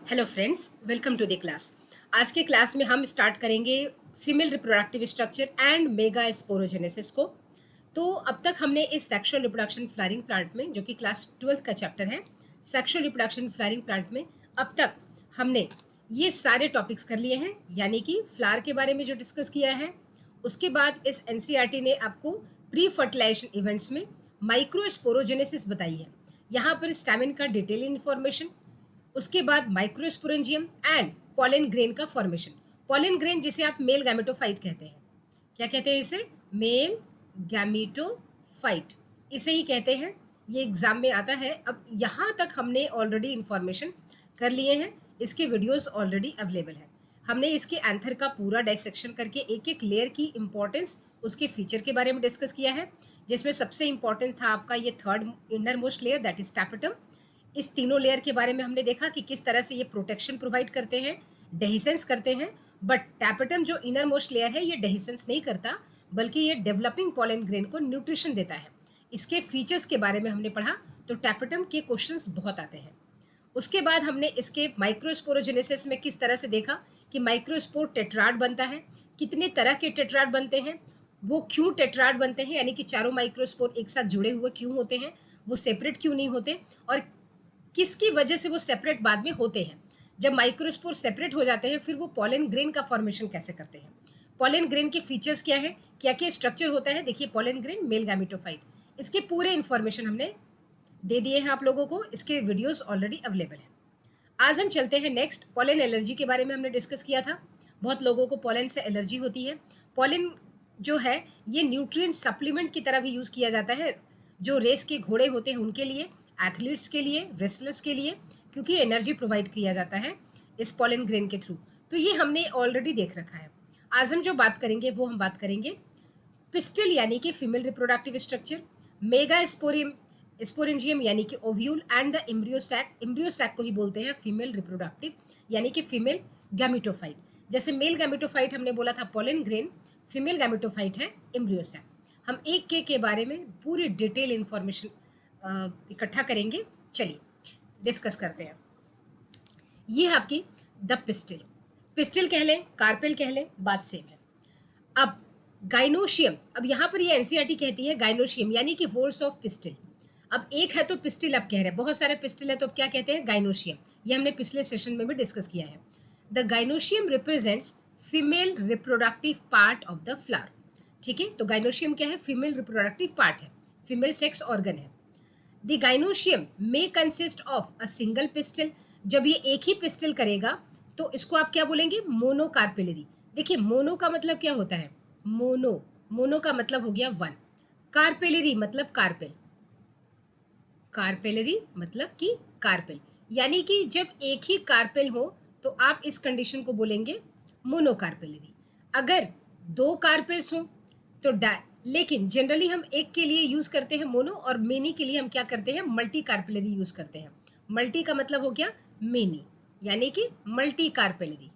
Hello friends, welcome to the class. आज के class में हम स्टार्ट करेंगे female reproductive structure and megasporogenesis को। तो अब तक हमने इस सेक्सुअल रिप्रोडक्शन फ्लावरिंग प्लांट में, जो कि क्लास 12 का चैप्टर है, सेक्सुअल रिप्रोडक्शन फ्लावरिंग प्लांट में अब तक हमने ये सारे टॉपिक्स कर लिए हैं, यानी कि फ्लावर के बारे में जो डिस्कस किया है। उसके बाद इस एनसीईआरटी ने आपको प्री फर्टिलाइजेशन इवेंट्स में माइक्रो स्पोरोजेनेसिस बताई है। यहाँ पर स्टैमिन का डिटेल इन्फॉर्मेशन, उसके बाद माइक्रोस्पोरेंजियम एंड पॉलन ग्रेन का फॉर्मेशन। पॉलन ग्रेन जिसे आप मेल गैमेटोफाइट कहते हैं, क्या कहते हैं इसे? मेल गैमेटोफाइट, इसे ही कहते हैं। ये एग्जाम में आता है। अब यहाँ तक हमने ऑलरेडी इंफॉर्मेशन कर लिए हैं, इसके वीडियोस ऑलरेडी अवेलेबल है। हमने इसके एंथर का पूरा डाइसेक्शन करके एक एक लेयर की इंपॉर्टेंस, उसके फीचर के बारे में डिस्कस किया है, जिसमें सबसे इंपॉर्टेंट था आपका ये third inner most layer, that is tapetum. इस तीनों लेयर के बारे में हमने देखा कि किस तरह से ये प्रोटेक्शन प्रोवाइड करते हैं, डेहिसेंस करते हैं। बट टैपेटम जो इनर मोस्ट लेयर है, ये डेहिसेंस नहीं करता, बल्कि ये डेवलपिंग पॉलन ग्रेन को न्यूट्रिशन देता है। इसके फीचर्स के बारे में हमने पढ़ा, तो टैपेटम के क्वेश्चंस बहुत आते हैं। उसके बाद हमने इसके माइक्रोस्पोरोजेनेसिस में किस तरह से देखा कि माइक्रोस्पोर टेट्राड बनता है, कितने तरह के टेट्राड बनते हैं, वो क्यों टेट्राड बनते हैं, यानी कि चारों माइक्रोस्पोर एक साथ जुड़े हुए क्यों होते हैं, वो सेपरेट क्यों नहीं होते, और किसकी वजह से वो सेपरेट बाद में होते हैं। जब माइक्रोस्पोर सेपरेट हो जाते हैं, फिर वो पॉलन ग्रेन का फॉर्मेशन कैसे करते हैं, पॉलन ग्रेन के फीचर्स क्या है, क्या क्या स्ट्रक्चर होता है। देखिए, पॉलन ग्रेन मेल गैमेटोफाइट, इसके पूरे इन्फॉर्मेशन हमने दे दिए हैं आप लोगों को, इसके वीडियोस ऑलरेडी अवेलेबल है। आज हम चलते हैं नेक्स्ट, पॉलन एलर्जी के बारे में हमने डिस्कस किया था। बहुत लोगों को पॉलन से एलर्जी होती है। पॉलन जो है ये न्यूट्रिएंट सप्लीमेंट की तरह भी यूज़ किया जाता है, जो रेस के घोड़े होते हैं उनके लिए, एथलीट्स के लिए, रेसलर्स के लिए, क्योंकि एनर्जी प्रोवाइड किया जाता है इस पॉलन ग्रेन के थ्रू। तो ये हमने ऑलरेडी देख रखा है। आज हम जो बात करेंगे वो हम बात करेंगे पिस्टिल, यानी कि female reproductive structure, mega sporangium यानी कि ओव्यूल, एंड द एम्ब्रियोसैक को ही बोलते हैं फीमेल रिप्रोडक्टिव, यानी कि फीमेल गैमेटोफाइट। जैसे मेल गैमेटोफाइट हमने बोला था पॉलन ग्रेन, फीमेल गैमेटोफाइट है एम्ब्रियोसैक। हम एक के बारे में पूरी डिटेल इंफॉर्मेशन इकट्ठा करेंगे। चलिए डिस्कस करते हैं। ये है आपकी द पिस्टिल, पिस्टिल कह लें, कार्पेल कह लें, बात सेम है। अब गाइनोशियम, अब यहाँ पर ये एनसीईआरटी कहती है गाइनोशियम, यानी कि वोल्स ऑफ पिस्टिल। अब एक है तो पिस्टिल अब कह रहे हैं, बहुत सारे पिस्टिल है तो अब क्या कहते हैं? गाइनोशियम। ये हमने पिछले सेशन में भी डिस्कस किया है। The gynoecium represents female reproductive part of the flower. ठीक है, तो गाइनोशियम क्या है? फीमेल रिप्रोडक्टिव पार्ट है, फीमेल सेक्स ऑर्गन है। The gynoecium may consist of a single pistil. जब ये एक ही पिस्टिल करेगा तो इसको आप क्या बोलेंगे? मोनोकार्पेलरी। देखिए, मोनो का मतलब क्या होता है? मोनो का मतलब हो गया वन, कार्पेलरी मतलब कार्पेल, कार्पेलरी मतलब कि कार्पेल, यानी कि जब एक ही कार्पेल हो तो आप इस कंडीशन को बोलेंगे मोनोकार्पेलरी। अगर दो कार्पेल्स हो तो लेकिन जनरली हम एक के लिए यूज करते हैं मोनो, और मेनी के लिए हम क्या करते हैं? मल्टी कार्पेलरी यूज करते हैं। मल्टी का मतलब हो गया मेनी, यानी कि मल्टी कार्पेलरी।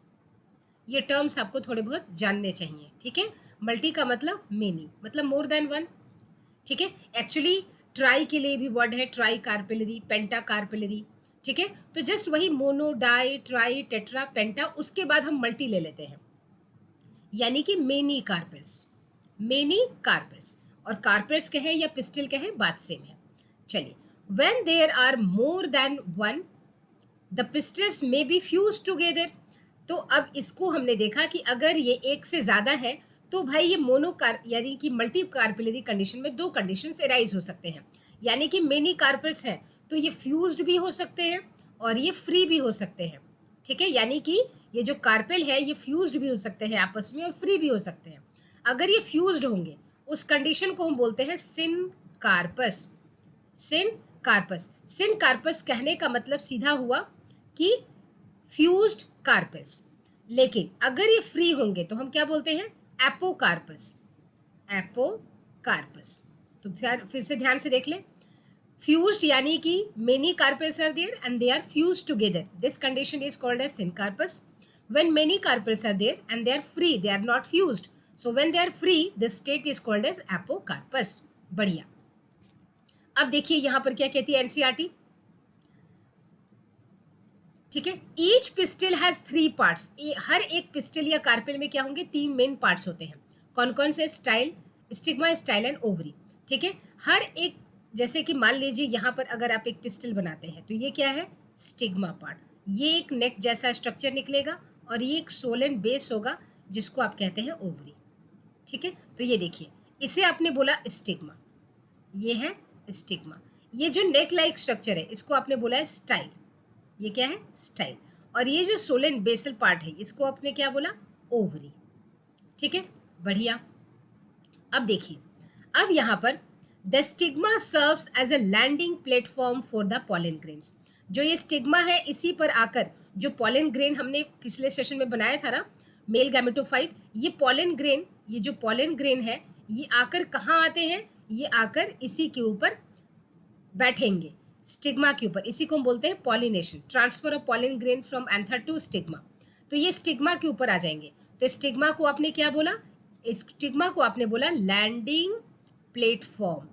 ये टर्म्स आपको थोड़े बहुत जानने चाहिए, ठीक है? मल्टी का मतलब मेनी, मतलब मोर देन वन। ठीक है, एक्चुअली ट्राई के लिए भी वर्ड है, ट्राई कार्पेलरी, पेंटा कार्पेलरी। ठीक है, तो जस्ट वही mono, di, tri, tetra, penta, उसके बाद हम मल्टी ले लेते हैं, यानी कि मेनी कार्पेल्स, मेनी कार्पेल्स। और कार्पेल्स कहें या पिस्टिल कहें, बात सेम है। चलिए, when there are more than one the pistils may be fuse together. तो अब इसको हमने देखा कि अगर ये एक से ज्यादा है तो भाई ये मोनोकार यानी कि मल्टी कार्पेलरी कंडीशन में दो कंडीशन एराइज हो सकते हैं, यानी कि मेनी कार्पेल्स हैं तो ये फ्यूज्ड भी हो सकते हैं और ये फ्री भी हो सकते हैं। ठीक है, यानी कि ये जो कार्पेल है ये फ्यूज्ड भी हो सकते हैं आपस में और फ्री भी हो सकते हैं। अगर ये फ्यूज्ड होंगे उस कंडीशन को हम बोलते हैं सिन कार्पस। सिन कार्पस, सिन कार्पस कहने का मतलब सीधा हुआ कि फ्यूज्ड कार्पस। लेकिन अगर ये फ्री होंगे तो हम क्या बोलते हैं? Apocarpous, apocarpous. तो फिर से ध्यान से देख लें, फ्यूज्ड यानी कि many carpels are there and they are fused together, this condition is called as syncarpous. when many carpels are there and they are free, they are not fused, so when they are free this state is called as apocarpus। बढ़िया। अब देखिए यहां पर क्या कहती है NCERT. ठीक है। ईच पिस्टिल हैज 3 पार्ट्स, हर एक पिस्टिल या कार्पेल में क्या होंगे, 3 मेन पार्ट्स होते हैं। कौन कौन से, style, stigma, style and ovary. ठीक है। हर एक, जैसे कि मान लीजिए यहाँ पर अगर आप एक पिस्टिल बनाते हैं तो ये क्या है, स्टिग्मा पार्ट, ये एक नेक जैसा स्ट्रक्चर निकलेगा और ये एक सोलन बेस होगा जिसको आप कहते हैं ओवरी। ठीक है। तो ये देखिए, इसे आपने बोला स्टिग्मा, ये है स्टिग्मा। ये जो नेक लाइक स्ट्रक्चर है इसको आपने बोला है स्टाइल, ये क्या है, स्टाइल। और ये जो सोलन बेसल पार्ट है इसको आपने क्या बोला, ओवरी। ठीक है, बढ़िया। अब देखिए, अब यहाँ पर the stigma serves as a landing platform for the pollen grains. जो ये स्टिग्मा है इसी पर आकर जो पॉलन ग्रेन हमने पिछले सेशन में बनाया था ना, मेल गैमेटोफाइट, ये पॉलन ग्रेन, ये जो पॉलन ग्रेन है ये आकर कहाँ आते हैं, ये आकर इसी के ऊपर बैठेंगे, स्टिग्मा के ऊपर। इसी को हम बोलते हैं pollination, transfer of pollen grain from anther to stigma. तो ये स्टिग्मा के ऊपर आ जाएंगे। तो स्टिग्मा को आपने क्या बोला, स्टिग्मा को आपने बोला लैंडिंग प्लेटफॉर्म।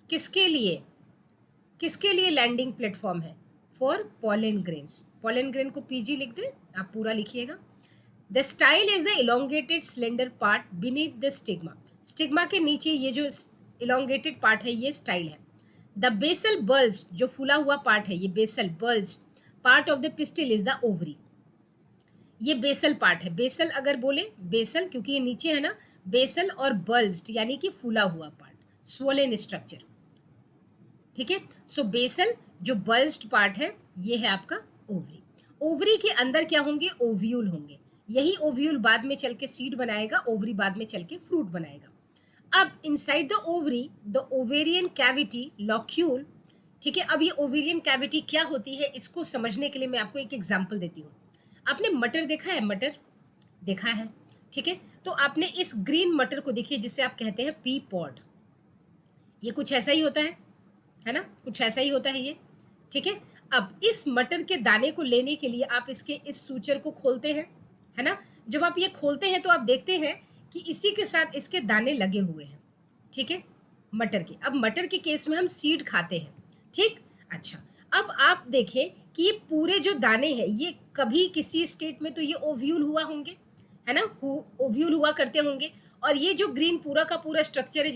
किसके लिए, किसके लिए लैंडिंग प्लेटफॉर्म है, for pollen grains. Pollen grain को पीजी लिख दें, आप पूरा लिखिएगा। The style is the elongated slender part beneath the stigma. Stigma के नीचे ये जो इलोंगेटेड पार्ट है ये स्टाइल है। द बेसल बल्ज, जो फूला हुआ पार्ट है, ये basal bulge part of the pistil is the ovary. ये बेसल पार्ट है, बेसल अगर बोले, बेसल क्योंकि ये नीचे है ना, बेसल और बल्ज्ड यानी कि फूला हुआ पार्ट, स्वोलन स्ट्रक्चर। ठीक है। सो बेसल जो बल्ज्ड पार्ट है ये है आपका ओवरी। ओवरी के अंदर क्या होंगे, ओव्यूल होंगे। यही ओव्यूल बाद में चल के सीड बनाएगा, ओवरी बाद में चल के फ्रूट बनाएगा। अब inside the ovary the ovarian cavity locule. ठीक है। अब ये ओवेरियन कैविटी क्या होती है इसको समझने के लिए मैं आपको एक एग्जांपल देती हूँ। आपने मटर देखा है, मटर देखा है, ठीक है। तो आपने इस ग्रीन मटर को देखिए जिसे आप कहते हैं पी पॉड, ये कुछ ऐसा ही होता है ना, कुछ ऐसा ही होता है ये। ठीक है। अब इस मटर के दाने को लेने के लिए आप इसके इस सूचर को खोलते हैं, है ना। जब आप ये खोलते हैं तो आप देखते हैं कि इसी के साथ इसके दाने लगे हुए हैं। ठीक है, मटर के। अब मटर के केस में हम सीड खाते हैं, ठीक। अच्छा, अब आप देखें कि ये पूरे जो दाने हैं ये कभी किसी स्टेट में तो ये ओव्यूल हुआ होंगे, है ना, ओव्यूल हुआ करते होंगे। और ये जो ग्रीन पूरा का पूरा स्ट्रक्चर है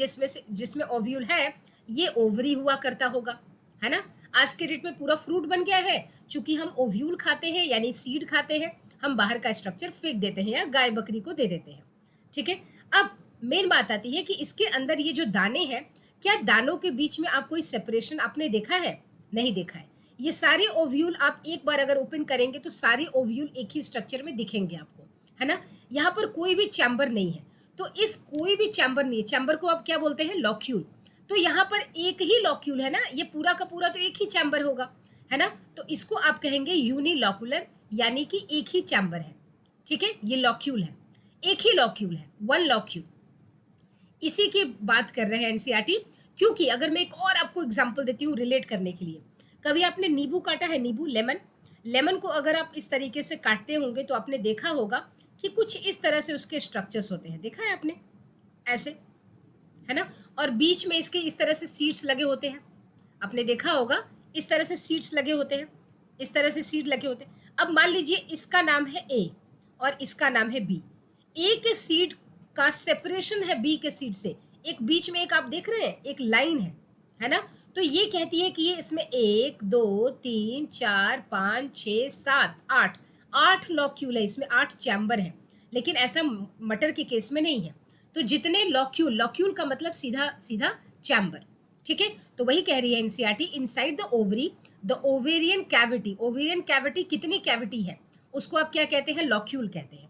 जिसमें ओव्यूल है ये ओवरी हुआ करता होगा, है ना। आज के डेट में पूरा फ्रूट बन गया है, चूंकि हम ओव्यूल खाते हैं यानी सीड खाते हैं, हम बाहर का स्ट्रक्चर फेंक देते हैं या गाय बकरी को दे देते हैं। ठीक है। अब मेन बात आती है कि इसके अंदर ये जो दाने हैं, क्या दानों के बीच में आप कोई सेपरेशन आपने देखा है, नहीं देखा है। ये सारे ओव्यूल आप एक बार अगर ओपन करेंगे तो सारे ओव्यूल एक ही स्ट्रक्चर में दिखेंगे आपको, है ना। यहाँ पर कोई भी चैम्बर नहीं है, तो इस कोई भी चैम्बर नहीं है, चैम्बर को आप क्या बोलते हैं, लॉक्यूल। तो यहाँ पर एक ही लॉक्यूल है ना, ये पूरा का पूरा तो एक ही चैम्बर होगा, है ना। तो इसको आप कहेंगे यूनिलॉक्यूलर, यानी कि एक ही चैम्बर है। ठीक है, ये लॉक्यूल है, एक ही लॉक्यूल है, वन लॉक्यूल। इसी की बात कर रहे हैं एनसीईआरटी। क्योंकि अगर मैं एक और आपको एग्जांपल देती हूँ रिलेट करने के लिए, कभी आपने नींबू काटा है, नींबू, लेमन, लेमन को अगर आप इस तरीके से काटते होंगे तो आपने देखा होगा कि कुछ इस तरह से उसके स्ट्रक्चर्स होते हैं, देखा है आपने, ऐसे, है ना। और बीच में इसके इस तरह से सीड्स लगे होते हैं, आपने देखा होगा, इस तरह से सीड्स लगे होते हैं, इस तरह से सीड लगे होते हैं। अब मान लीजिए इसका नाम है ए और इसका नाम है बी। ए के सीड का सेपरेशन है बी के सीड से, एक बीच में एक आप देख रहे हैं एक लाइन है ना। तो ये कहती है कि ये इसमें 1 2 3 4 5 6 7 8 8 लॉक्यूल है, इसमें 8 चैम्बर है। लेकिन ऐसा मटर के केस में नहीं है। तो जितने लॉक्यूल, लॉक्यूल का मतलब सीधा सीधा चैम्बर। ठीक है। तो वही कह रही है NCERT, inside the ovary the ovarian cavity. Ovarian cavity कितनी कैविटी है उसको आप क्या कहते हैं, लॉक्यूल कहते हैं।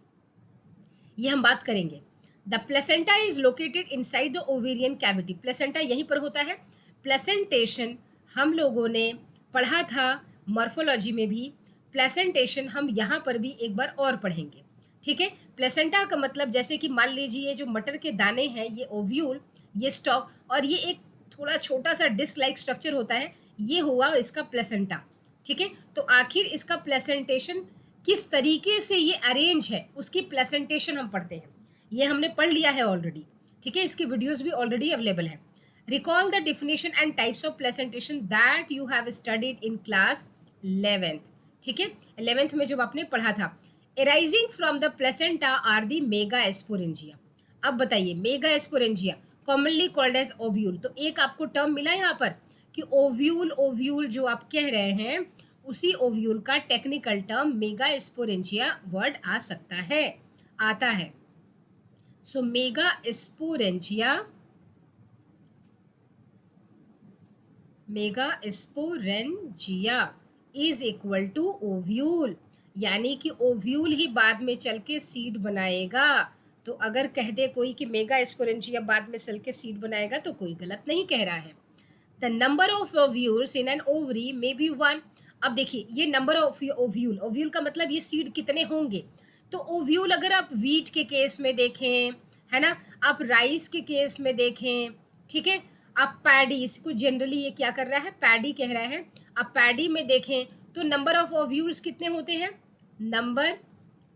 ये हम बात करेंगे। The placenta is located inside the ovarian cavity. Placenta यहीं पर होता है। प्लेसेंटेशन हम लोगों ने पढ़ा था मॉर्फोलॉजी में भी, प्लेसेंटेशन हम यहाँ पर भी एक बार और पढ़ेंगे। ठीक है। प्लेसेंटा का मतलब जैसे कि मान लीजिए जो मटर के दाने हैं ये ओव्यूल, ये स्टॉक, और ये एक थोड़ा छोटा सा डिस्क लाइक स्ट्रक्चर होता है, ये हुआ इसका प्लेसेंटा। ठीक है। तो आखिर इसका प्लेसेंटेशन किस तरीके से ये अरेंज है उसकी प्लेसेंटेशन हम पढ़ते हैं, ये हमने पढ़ लिया है ऑलरेडी। ठीक है, इसकी वीडियोस भी ऑलरेडी अवेलेबल है। Recall the definition and types of placentation that you have studied in class 11th। ठीक है, 11th में जब आपने पढ़ा था। Arising from the placenta are the mega sporangia. अब बताइए, mega sporangia commonly called as ovule. तो एक आपको टर्म मिला यहाँ पर कि ओव्यूल, ओव्यूल जो आप कह रहे हैं उसी ओव्यूल का technical term mega sporangia word आ सकता है, आता है। So mega sporangia, mega sporangia is equal to ovule, यानी कि ओव्यूल ही बाद में चल के सीड बनाएगा। तो अगर कह दे कोई कि मेगा एस्पोरेंजिया बाद में चल के सीड बनाएगा तो कोई गलत नहीं कह रहा है। The number of ovules in an ovary may be 1। अब देखिए ये नंबर ऑफ ओव्यूल, ओव्यूल का मतलब ये सीड कितने होंगे। तो ओव्यूल अगर आप वीट के केस में देखें, है ना, आप राइस के केस में देखें, ठीक है, आप पैडी, इसको जनरली ये क्या कर रहा है, पैडी कह रहा है, आप पैडी में देखें तो नंबर ऑफ ओव्यूल्स कितने होते हैं, नंबर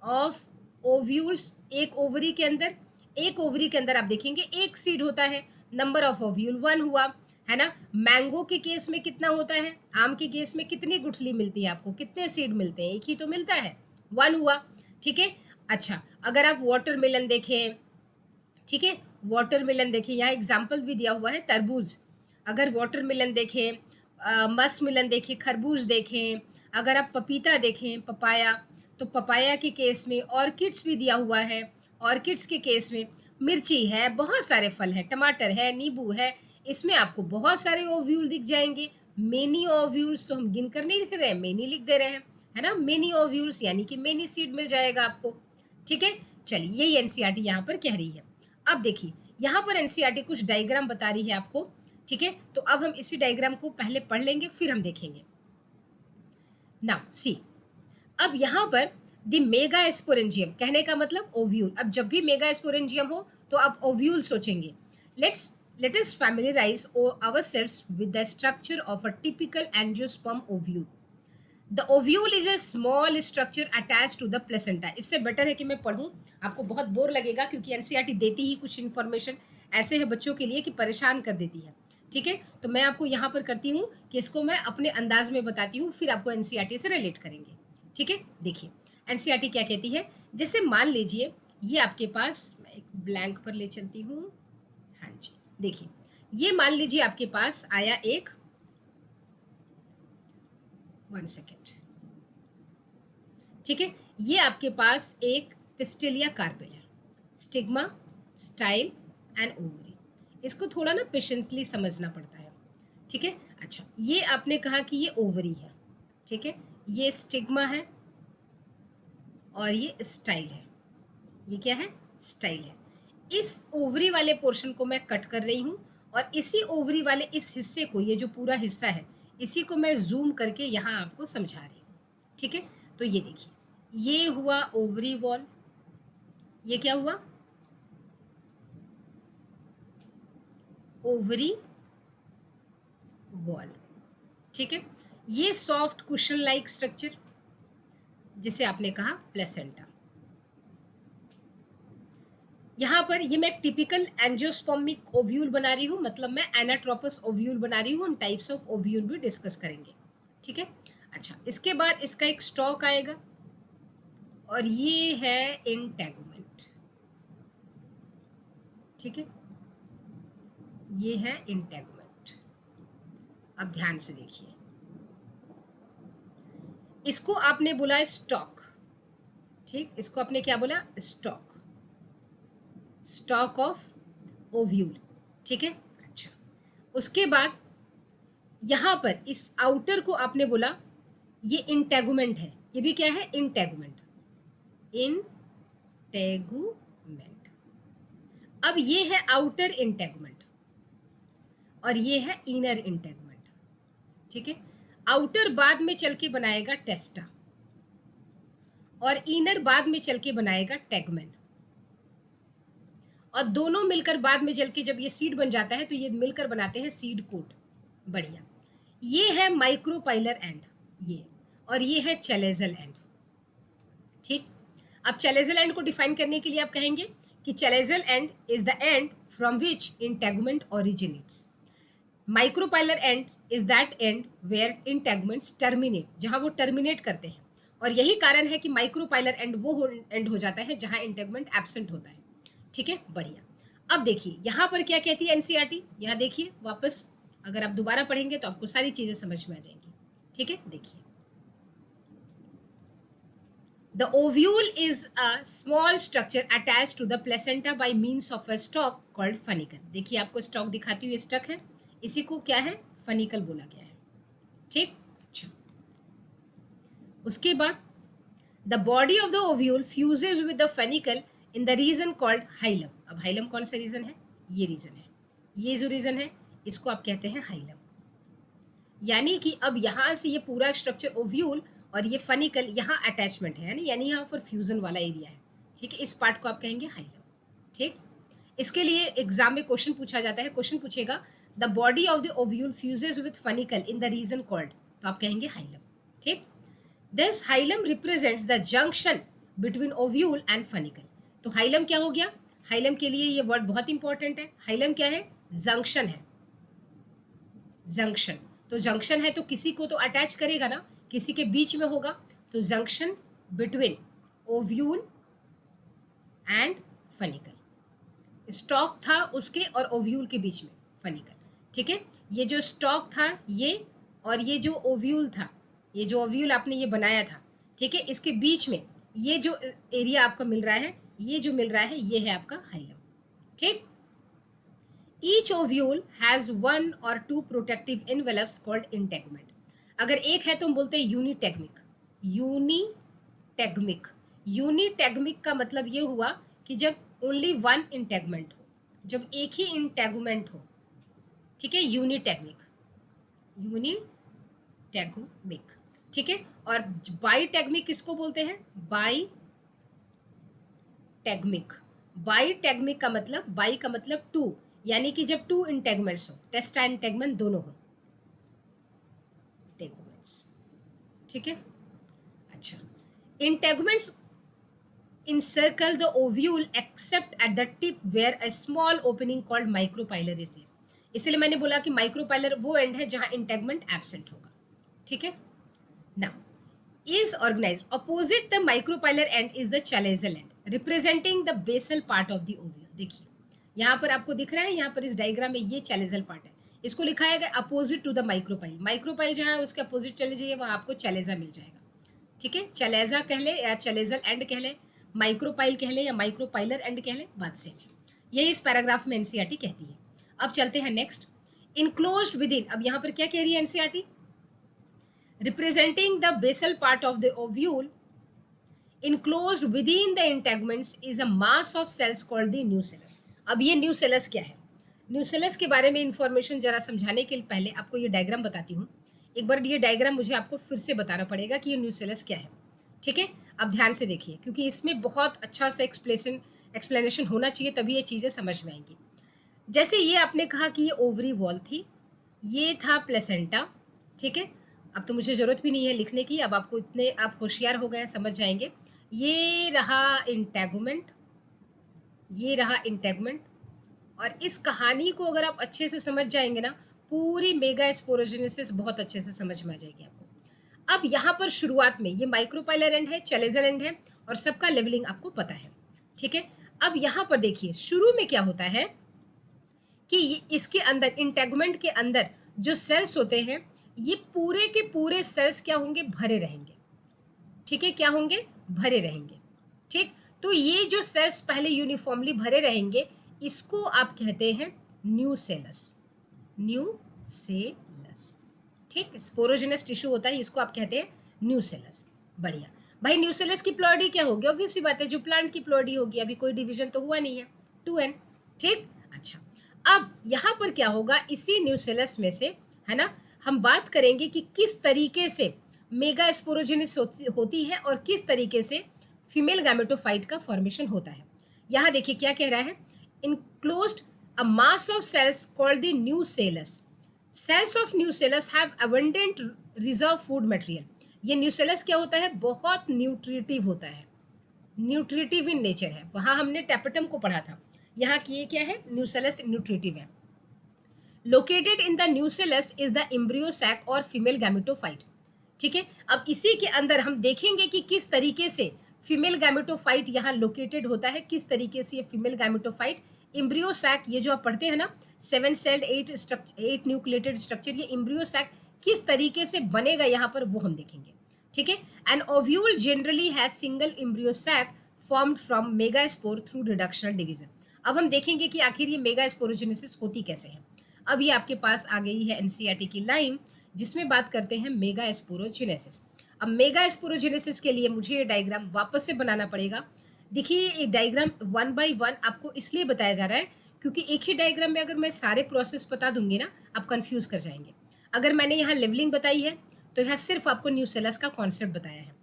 ऑफ ओव्यूल्स एक ओवरी के अंदर, एक ओवरी के अंदर आप देखेंगे एक सीड होता है, नंबर ऑफ ओव्यूल 1 हुआ, है ना। मैंगो के केस में कितना होता है, आम के केस में कितनी गुठली मिलती है आपको, कितने सीड मिलते हैं, एक ही तो मिलता है, 1 हुआ, ठीक है। अच्छा, अगर आप वाटरमेलन देखें, ठीक है, वाटरमेलन देखिए, यहाँ एग्जाम्पल भी दिया हुआ है तरबूज। अगर वाटरमेलन देखें, मस्कमेलन देखें, खरबूज देखें, अगर आप पपीता देखें, पपाया, तो पपाया के केस में ऑर्किड्स भी दिया हुआ है, ऑर्किड्स के केस में मिर्ची है, बहुत सारे फल हैं, टमाटर है, नींबू है, इसमें आपको बहुत सारे ओव्यूल दिख जाएंगे। मेनी ओव्यूल्स तो हम गिन कर नहीं लिख रहे हैं, मेनी लिख दे रहे हैं, है ना, मेनी ओव्यूल्स यानी कि मेनी सीड मिल जाएगा आपको, ठीक है। चलिए यही एनसीईआरटी यहाँ पर कह रही है। अब देखिए यहाँ पर एनसीईआरटी कुछ डायग्राम बता रही है आपको, ठीक है। तो अब हम इसी डायग्राम को पहले पढ़ लेंगे फिर हम देखेंगे। नाउ सी, अब यहाँ पर द मेगा एस्पोरेंजियम कहने का मतलब ओव्यूल। अब जब भी मेगा एस्पोरेंजियम हो तो आप ओव्यूल सोचेंगे। Let us familiarise ourselves with the structure of a typical angiosperm ovule. The ovule is a small structure attach to the placenta. इससे बेटर है कि मैं पढ़ूं, आपको बहुत बोर लगेगा क्योंकि एनसीईआरटी देती ही कुछ इन्फॉर्मेशन ऐसे है बच्चों के लिए कि परेशान कर देती है, ठीक है। तो मैं आपको यहाँ पर करती हूँ कि इसको मैं अपने अंदाज में बताती हूँ, फिर आपको एनसीईआरटी से रिलेट करेंगे, ठीक है। देखिए एनसीईआरटी क्या कहती है, जैसे मान लीजिए ये आपके पास, मैं एक ब्लैंक पर ले चलती हूँ, हाँ जी, देखिए ये मान लीजिए आपके पास आया एक, 1 सेकेंड, ठीक है, ये आपके पास एक पिस्टिल या कार्पेल है, स्टिग्मा, स्टाइल एंड ओवरी। इसको थोड़ा ना पेशेंसली समझना पड़ता है, ठीक है। अच्छा, ये आपने कहा कि ये ओवरी है, ठीक है, ये स्टिग्मा है और ये स्टाइल है, ये क्या है, स्टाइल है। इस ओवरी वाले पोर्शन को मैं कट कर रही हूँ और इसी ओवरी वाले इस हिस्से को, ये जो पूरा हिस्सा है, इसी को मैं जूम करके यहाँ आपको समझा रही हूँ, ठीक है। तो ये देखिए, ये हुआ ओवरी वॉल, ये क्या हुआ, ओवरी वॉल, ठीक है। ये सॉफ्ट कुशन लाइक स्ट्रक्चर जिसे आपने कहा प्लेसेंटा। यहाँ पर ये मैं टिपिकल एंजियोस्पर्मिक ओव्यूल बना रही हूँ, मतलब मैं एनाट्रोपस ओव्यूल बना रही हूँ, हम टाइप्स ऑफ ओव्यूल भी डिस्कस करेंगे, ठीक है। अच्छा, इसके बाद इसका एक स्टॉक आएगा और ये है इंटेगुमेंट, ठीक है, ये है इंटेगुमेंट। अब ध्यान से देखिए, इसको आपने बोला स्टॉक, ठीक, इसको आपने क्या बोला, स्टॉक, स्टॉक ऑफ ओव्यूल, ठीक है। अच्छा, उसके बाद यहाँ पर इस आउटर को आपने बोला ये इंटेगुमेंट है, ये भी क्या है, इंटेगुमेंट, इंटेगुमेंट। अब ये है आउटर इंटेगुमेंट और ये है इनर इंटेगुमेंट, ठीक है। आउटर बाद में चल के बनाएगा टेस्टा और इनर बाद में चल के बनाएगा टेगमेन, और दोनों मिलकर बाद में चल के जब ये सीड बन जाता है तो ये मिलकर बनाते हैं सीड कोट। बढ़िया, ये है माइक्रोपाइलर एंड, ये, और ये है चैलेजल एंड, ठीक। अब चैलेजल एंड को डिफाइन करने के लिए आप कहेंगे कि chalazal end is the end from which integument originates. Micropylar end is that end where integuments terminate, जहां वो टर्मिनेट करते हैं, और यही कारण है कि माइक्रोपाइलर एंड वो एंड हो जाता है जहां इंटेगमेंट एब्सेंट होता है। ठीक है, बढ़िया। अब देखिए यहाँ पर क्या कहती है एनसीईआरटी, यहाँ देखिए वापस, अगर आप दोबारा पढ़ेंगे तो आपको सारी चीजें समझ में आ जाएंगी। ठीक है, देखिए, the ovule is a small structure attached to the placenta by means of a stalk called funicle। देखिए आपको स्टॉक दिखाती हुई स्टक है, इसी को क्या है, फनिकल बोला गया है। ठीक, अच्छा, उसके बाद the body of the ovule fuses with the funicle in the region called hilum. अब हाइलम कौन सा रीजन है, ये रीजन है, ये जो रीजन है इसको आप कहते हैं हाइलम। यानी कि अब यहाँ से ये पूरा स्ट्रक्चर ओव्यूल और ये फनिकल यहाँ अटैचमेंट है, यानी यहाँ पर फ्यूजन वाला एरिया है। ठीक है, इस पार्ट को आप कहेंगे हाइलम। ठीक, इसके लिए एग्जाम में क्वेश्चन पूछा जाता है, क्वेश्चन पूछेगा the body of the ovule fuses with funicle in the region called, तो आप कहेंगे हाइलम। ठीक, this hilum represents the junction between ovule and funicle. तो हाइलम क्या हो गया, हाइलम के लिए ये वर्ड बहुत इंपॉर्टेंट है। हाइलम क्या है, जंक्शन है, जंक्शन। तो जंक्शन है तो किसी को तो अटैच करेगा ना, किसी के बीच में होगा, तो junction between ovule and funicle. Stock था उसके और ओव्यूल के बीच में फनिकल। ठीक है, ये जो स्टॉक था ये, और ये जो ओव्यूल था, ये जो ओव्यूल आपने ये बनाया था, ठीक है, इसके बीच में ये जो एरिया आपका मिल रहा है, ये जो मिल रहा है, ये है आपका हाइलम। ठीक, ईच ओव्यूल हैज वन और टू प्रोटेक्टिव इनवेलप्स कॉल्ड इंटेगमेंट। अगर एक है तो हम बोलते हैं यूनिटेगमिक। यूनिटेगमिक, यूनिटेगमिक का मतलब ये हुआ कि जब ओनली वन इंटेगमेंट हो, जब एक ही इंटेगमेंट हो। ठीक है, यूनिटेगमिक, यूनिटेगमिक। ठीक है, और बाईटेगमिक किसको बोलते हैं, बाईटेगमिक। बाईटेगमिक का मतलब, बाई का मतलब टू, यानी कि जब टू इंटेगमेंट्स हो, टेस्टा इंटेगमेंट दोनों हो, इंटेगमेंट्स। ठीक है, अच्छा, integuments encircle the ovule except at the tip where a small opening called micropylar is there। इसलिए मैंने बोला कि माइक्रोपाइलर वो एंड है जहां इंटेगमेंट एब्सेंट होगा। ठीक है, now is organized opposite the micropylar end is the chalazal end representing the basal part of the ovule। देखिए यहाँ पर आपको दिख रहा है, यहाँ पर इस डायग्राम में ये चैलेजल पार्ट है, इसको लिखा है opposite to the micropyle. Micropyle जहाँ है उसके अपोजिट चले जाइए, वहाँ आपको चैलेजा मिल जाएगा। ठीक है, चैलेजा कह ले या चैलेजल एंड कह ले, माइक्रोपाइल कह ले या माइक्रोपाइलर एंड कह ले, बात सेम है। यही इस पैराग्राफ में एनसीईआरटी कहती है। अब चलते हैं नेक्स्ट, इनक्लोज्ड विद इन। अब यहाँ पर क्या कह रही है NCERT, representing the basal part of the ovule enclosed within the integuments is a mass of cells called the nucellus। अब ये न्यूसेलस क्या है, न्यूसेलस के बारे में इंफॉर्मेशन जरा समझाने के पहले आपको ये डायग्राम बताती हूँ। एक बार ये डायग्राम मुझे आपको फिर से बताना पड़ेगा कि ये न्यूसेलस क्या है। ठीक है, अब ध्यान से देखिए, क्योंकि इसमें बहुत अच्छा सा एक्सप्लेनेशन होना चाहिए, तभी ये चीज़ें समझ में आएंगी। जैसे ये आपने कहा कि ये ओवरी वॉल थी, ये था प्लेसेंटा। ठीक है, अब तो मुझे ज़रूरत भी नहीं है लिखने की, अब आपको इतने आप होशियार हो गए हैं, समझ जाएंगे। ये रहा इंटेगुमेंट, ये रहा इंटेगमेंट, और इस कहानी को अगर आप अच्छे से समझ जाएंगे ना, पूरी मेगा स्पोरोजेनेसिस बहुत अच्छे से समझ में आ जाएगी आपको। अब यहाँ पर शुरुआत में ये माइक्रोपाइलर एंड है, चैलेजल एंड है, और सबका लेवलिंग आपको पता है। ठीक है, अब यहाँ पर देखिए शुरू में क्या होता है कि इसके अंदर, इंटेगमेंट के अंदर जो सेल्स होते हैं, ये पूरे के पूरे सेल्स क्या होंगे, भरे रहेंगे। ठीक है, क्या होंगे, भरे रहेंगे। ठीक, तो ये जो सेल्स पहले यूनिफॉर्मली भरे रहेंगे, इसको आप कहते हैं न्यूसेलस। न्यूसेलस। ठीक, स्पोरोजेनस टिश्यू होता है, इसको आप कहते हैं न्यूसेलस। बढ़िया भाई, न्यूसेलस की प्लॉइडी क्या होगी, ऑब्वियस सी बात है जो प्लांट की प्लॉइडी होगी, अभी कोई डिवीजन तो हुआ नहीं है, 2n। ठीक, अच्छा, अब यहाँ पर क्या होगा, इसी न्यूसेलस में से, है ना, हम बात करेंगे कि किस तरीके से मेगा स्पोरोजेनिस होती है और किस तरीके से फीमेल गैमेटोफाइट का फॉर्मेशन होता है। यहाँ देखिए क्या कह रहा है, enclosed a mass of cells called the nucellus. Cells of nucellus have abundant reserve food material. ये न्यूसेलस क्या होता है, बहुत न्यूट्रिटिव होता है, न्यूट्रिटिव इन नेचर है। वहाँ हमने टैपेटम को पढ़ा था, यहाँ की ये क्या है, न्यूसेलस न्यूट्रिटिव है। Located in the nucellus is the embryo sac और फीमेल गैमेटोफाइट। ठीक है, अब इसी के अंदर हम देखेंगे कि किस तरीके से फीमेल गैमेटोफाइट यहाँ लोकेटेड होता है, किस तरीके से ये फीमेल गैमेटोफाइट एम्ब्रियो सैक, ये जो आप पढ़ते हैं ना 7 सेल्ड 8 न्यूक्लिएटेड स्ट्रक्चर, ये एम्ब्रियो सैक किस तरीके से बनेगा यहाँ पर वो हम देखेंगे। ठीक है, an ovule generally has single embryo sac formed from megaspore through reductional division. अब हम देखेंगे कि आखिर ये मेगास्पोरोजेनेसिस होती कैसे है। अब ये आपके पास आ गई है एनसीईआरटी की लाइन जिसमें बात करते हैं मेगास्पोरोजेनेसिस। अब मेगास्पोरोजेनेसिस के लिए मुझे ये डायग्राम वापस से बनाना पड़ेगा। देखिए ये डायग्राम 1 बाय 1 आपको इसलिए बताया जा रहा है क्योंकि एक ही डायग्राम में अगर मैं सारे प्रोसेस बता दूंगी ना आप कंफ्यूज कर जाएंगे। अगर मैंने यहाँ लेवलिंग बताई है तो यहाँ सिर्फ आपको न्यूसेलस का कॉन्सेप्ट बताया है।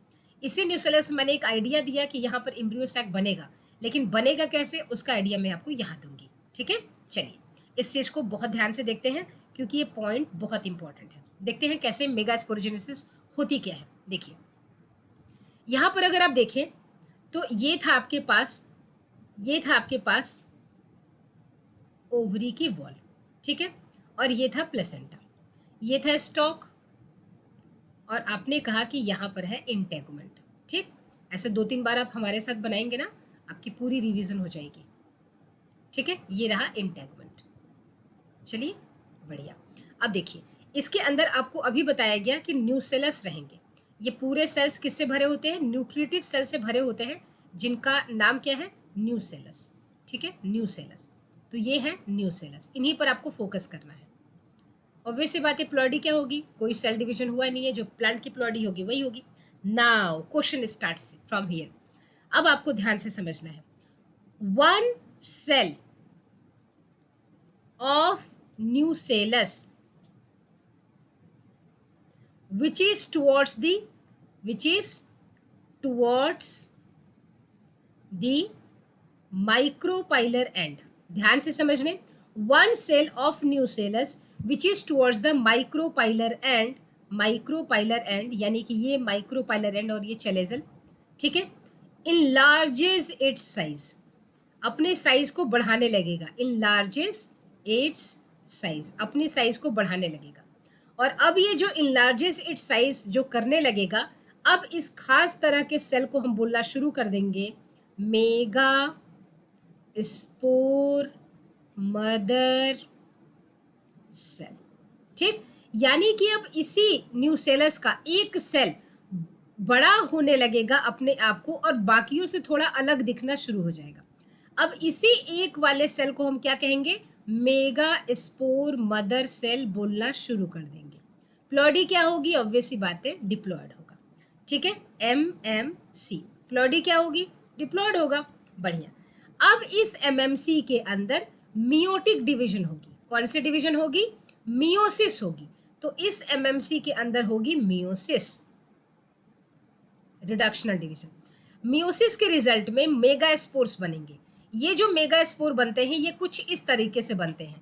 इसी न्यूसेलस में मैंने एक आइडिया दिया कि यहाँ पर एम्ब्रियो सैक बनेगा, लेकिन बनेगा कैसे उसका आइडिया मैं आपको यहाँ दूंगी। ठीक है, चलिए इस चीज़ को बहुत ध्यान से देखते हैं क्योंकि ये पॉइंट बहुत इंपॉर्टेंट है। देखते हैं कैसे मेगास्पोरोजेनेसिस होती क्या है। देखिए यहाँ पर अगर आप देखें तो ये था आपके पास ओवरी की वॉल, ठीक है, और ये था प्लेसेंटा, ये था स्टॉक, और आपने कहा कि यहाँ पर है इंटेगुमेंट। ठीक, ऐसे 2-3 बार आप हमारे साथ बनाएंगे ना आपकी पूरी रिवीजन हो जाएगी। ठीक है, ये रहा इंटेगुमेंट। चलिए बढ़िया। अब देखिए इसके अंदर आपको अभी बताया गया कि न्यूसेलस रहेंगे। ये पूरे सेल्स किससे भरे होते हैं? न्यूट्रिटिव सेल से भरे होते हैं जिनका नाम क्या है? न्यूसेलस। ठीक है, न्यूसेलस, तो ये है न्यूसेलस, इन्हीं पर आपको फोकस करना है। ऑब्वियस सी बात है, प्लॉडी क्या होगी? कोई सेल डिवीजन हुआ नहीं है, जो प्लांट की प्लॉडी होगी वही होगी। Now question starts from here. अब आपको ध्यान से समझना है, one cell of nucellus which is towards the micropylar end। ध्यान से समझने, one cell of nucellus which is towards the micropylar end यानी कि ये micropylar end और ये चलेजल, ठीक है, enlarges its size, अपने साइज को बढ़ाने लगेगा, enlarges its size, अपनी साइज को बढ़ाने लगेगा। और अब ये जो enlarges its size जो करने लगेगा, अब इस खास तरह के सेल को हम बोलना शुरू कर देंगे मेगा स्पोर मदर सेल। ठीक, यानी कि अब इसी न्यूसेलस का एक सेल बड़ा होने लगेगा अपने आप को और बाकियों से थोड़ा अलग दिखना शुरू हो जाएगा। अब इसी एक वाले सेल को हम क्या कहेंगे? मेगा स्पोर मदर सेल बोलना शुरू कर देंगे। प्लॉडी क्या होगी? ऑब्वियसली बात है, डिप्लॉयड होगा। ठीक है, MMC, प्लॉडी क्या होगी? डिप्लॉयड होगा। बढ़िया। अब इस MMC के अंदर मियोटिक डिवीजन होगी। कौन सी डिवीजन होगी? मियोसिस होगी। तो इस MMC के अंदर होगी मियोसिस, रिडक्शनल डिवीजन। मियोसिस के रिजल्ट में मेगास्पोर्स बनेंगे। ये जो मेगास्पोर बनते हैं ये कुछ इस तरीके से बनते हैं,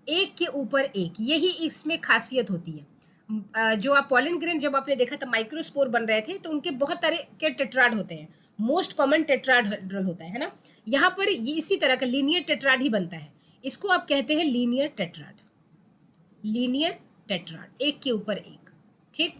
एक के ऊपर एक, यही इसमें खासियत होती है। जो आप पॉलन ग्रेन जब आपने देखा था माइक्रोस्पोर बन रहे थे तो उनके बहुत तरह के टेट्राड होते हैं, मोस्ट कॉमन टेट्राहेड्रल होता है ना। यहाँ पर ये इसी तरह का लीनियर टेट्राड ही बनता है, इसको आप कहते हैं लीनियर टेट्राड, लीनियर टेट्राड, एक के ऊपर एक। ठीक,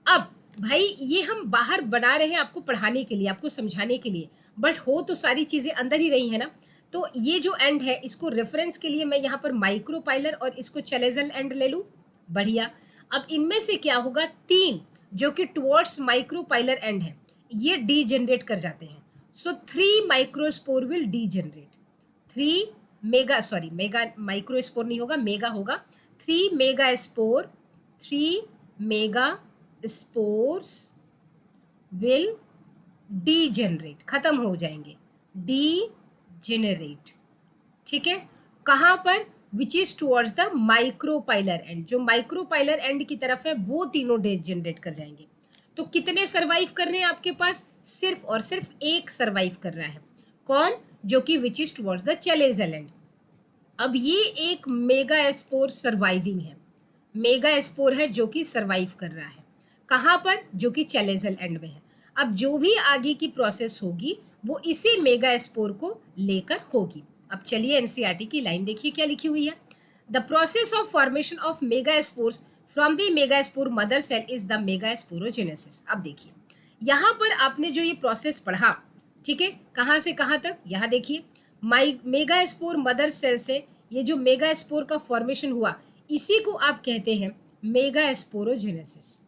अब भाई ये हम बाहर बना रहे हैं आपको पढ़ाने के लिए, आपको समझाने के लिए, बट हो तो सारी चीज़ें अंदर ही रही है ना। तो ये जो एंड है इसको रेफरेंस के लिए मैं यहाँ पर माइक्रोपाइलर और इसको चलेजल एंड ले लूँ। बढ़िया। अब इनमें से क्या होगा? 3 जो कि टुवर्ड्स माइक्रोपाइलर एंड है ये डीजेनरेट कर जाते हैं। सो 3 microspore will degenerate. 3 mega, sorry mega microspore नहीं होगा, मेगा होगा। 3 mega spore, 3 mega spores will degenerate, खत्म हो जाएंगे, डीजेनरेट। ठीक है, कहाँ पर? विच is towards the micropylar and, जो माइक्रोपाइलर एंड की तरफ है वो तीनों डीजेनरेट कर जाएंगे। तो कितने सर्वाइव कर रहे हैं आपके पास? सिर्फ और सिर्फ एक सर्वाइव कर रहा है। कौन? जो कि विच is towards the chalazal and. अब ये एक मेगा स्पोर सर्वाइविंग है, मेगा स्पोर है जो कि सर्वाइव कर रहा है। कहाँ पर? जो कि चलेजल एंड में है। अब जो भी आगे की प्रोसेस होगी वो इसी मेगा स्पोर को लेकर होगी। अब चलिए एनसीईआरटी की लाइन देखिए क्या लिखी हुई है। The process of formation of megaspores from the megaspore mother cell is the megasporogenesis. अब देखिए यहाँ पर आपने जो ये प्रोसेस पढ़ा, ठीक है, कहाँ से कहाँ तक, यहाँ देखिए मेगास्पोर मदर सेल से ये जो मेगास्पोर का फॉर्मेशन हुआ, इसी को आप कहते हैं मेगास्पोरोजेनेसिस।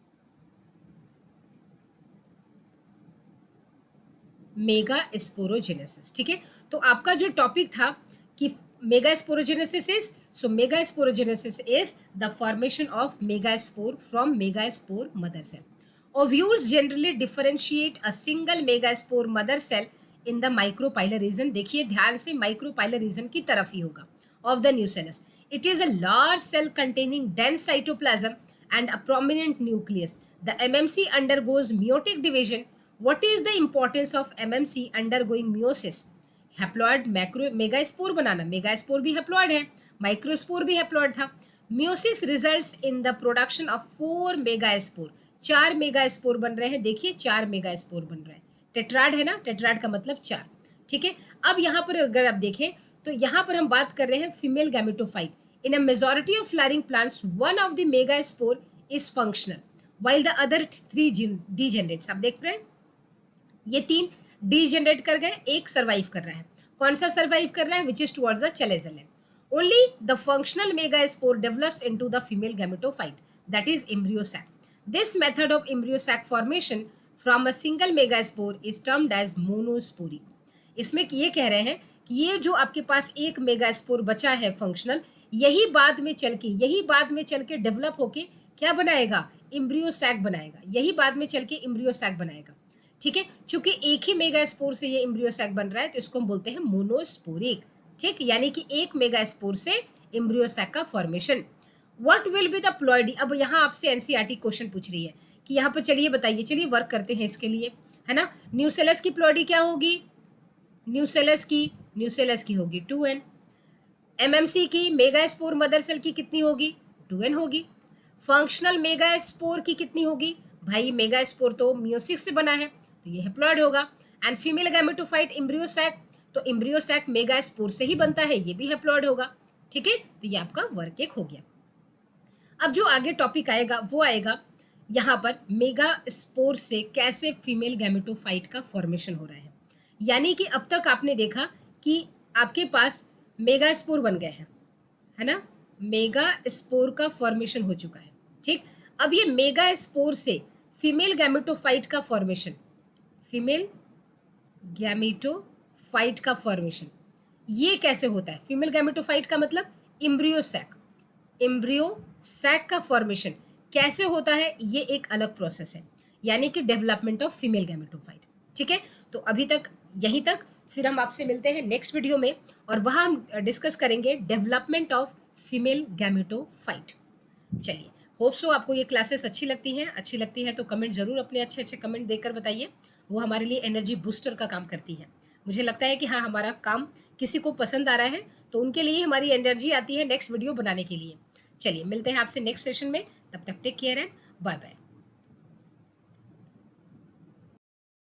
मेगास्पोरोजेनेसिस, ठीक है। तो आपका जो टॉपिक था कि megasporogenesis is, so megasporogenesis is the formation of megaspore from megaspore mother cell. Ovules generally differentiate a single megaspore mother cell in the micropylar region। देखिए ध्यान से micropylar region की तरफ ही होगा of the nucellus। It is a large cell containing dense cytoplasm and a prominent nucleus। The MMC undergoes meiotic division। What is the importance of MMC undergoing meiosis? Haploid macro megaspore banana, megaspore भी haploid है, microspore भी haploid था। Meiosis results in the production of 4 megaspore. 4 megaspore बन रहे हैं, देखिए 4 megaspore बन रहे हैं। टेट्राड है ना, टेट्राड का मतलब 4, ठीक है। अब यहाँ पर अगर आप देखें तो यहाँ पर हम बात कर रहे हैं female gametophyte. In a majority of flowering plants one of the megaspore is functional while the other 3 degenerates। आप देख रहे हैं ये 3 डीजेनरेट कर गए, एक सर्वाइव कर रहा है। कौन सा सर्वाइव कर रहा है? Which is towards the chalazal end. Only the functional megaspore develops into the female gametophyte, that is embryo sac. This method of embryo sac formation from a single megaspore is termed as monosporic. इसमें ये कह रहे हैं कि ये जो आपके पास एक मेगास्पोर बचा है फंक्शनल, यही बाद में चल के डेवलप होके क्या बनाएगा? एम्ब्रियो सैक बनाएगा। यही बाद में चल के एम्ब्रियो सैक बनाएगा, ठीक है। चूंकि एक ही मेगास्पोर से ये एम्ब्रियो सैक बन रहा है तो इसको हम बोलते हैं मोनोस्पोरिक, ठीक, यानी कि एक मेगास्पोर से एम्ब्रियो सैक का formation. What will be the ploidy? अब यहाँ आपसे एनसीईआरटी क्वेश्चन पूछ रही है कि यहाँ पर चलिए बताइए, चलिए वर्क करते हैं इसके लिए, है ना। न्यूसेलस की प्लॉइडी क्या होगी? न्यूसेलस की होगी 2n। एमएमसी की मेगास्पोर मदर सेल की कितनी होगी? 2n होगी। फंक्शनल मेगास्पोर की कितनी होगी? भाई मेगास्पोर तो मियोसिस से बना है तो ये हैप्लॉइड होगा। And female gametophyte embryo sac, तो एम्ब्रियो सैक मेगास्पोर से ही बनता है, ये भी हैप्लॉइड होगा, ठीक है। तो ये आपका वर्क एक हो गया। अब जो आगे टॉपिक आएगा वो आएगा यहाँ पर मेगास्पोर से कैसे फीमेल गैमेटोफाइट का फॉर्मेशन हो रहा है। यानी कि अब तक आपने देखा कि आपके पास मेगास्पोर बन गए हैं, है ना, मेगास्पोर का फॉर्मेशन हो चुका है, ठीक। अब ये मेगास्पोर से फीमेल गैमेटोफाइट का फॉर्मेशन, ये कैसे होता है? फीमेल गैमेटोफाइट का मतलब एम्ब्रियो सैक का फॉर्मेशन कैसे होता है, ये एक अलग प्रोसेस है, यानी कि डेवलपमेंट ऑफ फीमेल गैमेटोफाइट, ठीक है। तो अभी तक यहीं तक, फिर हम आपसे मिलते हैं नेक्स्ट वीडियो में और वहाँ हम डिस्कस करेंगे डेवलपमेंट ऑफ फीमेल गैमेटोफाइट। चलिए, होप सो आपको ये क्लासेस अच्छी लगती है तो कमेंट जरूर अपने अच्छे कमेंट देकर बताइए, वो हमारे लिए एनर्जी बूस्टर का काम करती है। मुझे लगता है कि हाँ, हमारा काम किसी को पसंद आ रहा है तो उनके लिए हमारी एनर्जी आती है नेक्स्ट वीडियो बनाने के लिए। चलिए, मिलते हैं आपसे नेक्स्ट सेशन में, तब तक take care and bye bye.